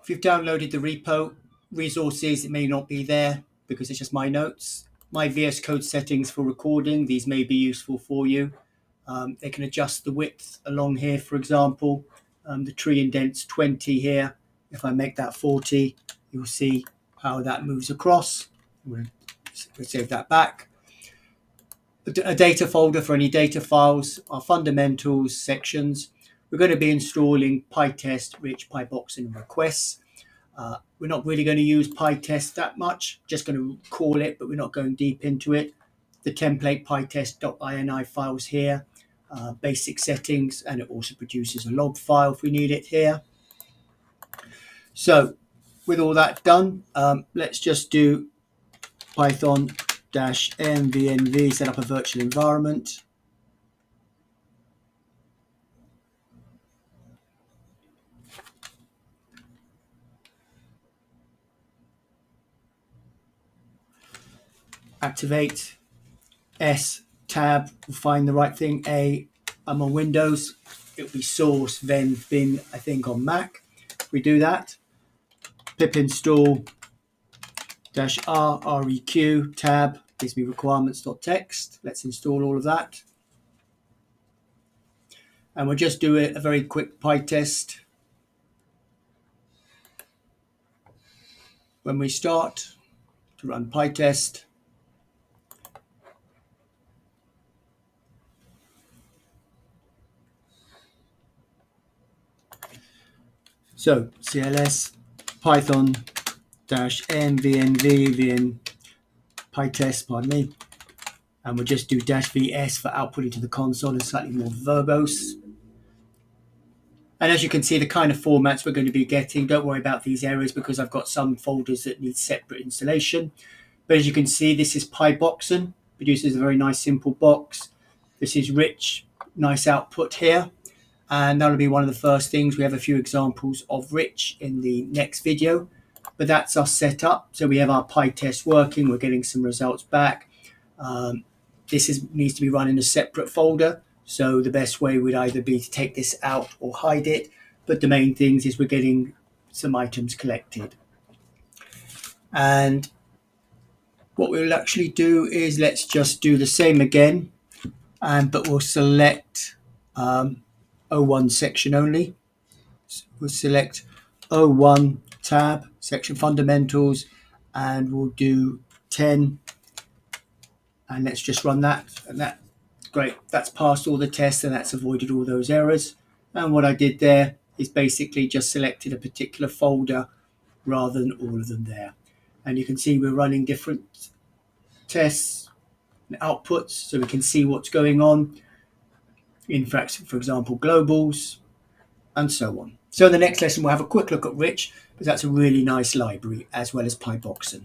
If you've downloaded the repo resources, it may not be there because it's just my notes. My VS Code settings for recording, these may be useful for you. They can adjust the width along here, for example. The tree indent's 20 here. If I make that 40, you'll see how that moves across. We'll save that back. A data folder for any data files, our fundamentals sections. We're going to be installing PyTest, Rich, PyBoxen, and requests. We're not really going to use PyTest that much, just going to call it, but we're not going deep into it. The template pytest.ini files here, basic settings, and it also produces a log file if we need it here. So with all that done, let's just do python-mvenv, set up a virtual environment. Activate S tab, we'll find the right thing. I'm on Windows, it'll be source, then bin, I think on Mac. We do that. Pip install -r req tab gives me requirements.txt. Let's install all of that. And we'll just do a very quick PyTest. When we start to run PyTest, so cls python-mvenv PyTest, pardon me, and we'll just do -vs for outputting to the console and slightly more verbose. And as you can see, the kind of formats we're going to be getting, don't worry about these errors because I've got some folders that need separate installation. But as you can see, this is PyBoxen, produces a very nice simple box. This is Rich, nice output here. And that'll be one of the first things. We have a few examples of Rich in the next video, but that's us set up. So we have our PyTest working, we're getting some results back. This needs to be run in a separate folder. So the best way would either be to take this out or hide it. But the main things is we're getting some items collected. And what we'll actually do is let's just do the same again, but we'll select O1 section only. So we'll select O1 tab, section fundamentals, and we'll do 10. And let's just run that. And that, great, that's passed all the tests and that's avoided all those errors. And what I did there is basically just selected a particular folder rather than all of them there. And you can see we're running different tests and outputs so we can see what's going on. In fact, for example, globals and so on. So in the next lesson, we'll have a quick look at Rich, because that's a really nice library, as well as PyBoxen.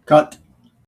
Cut.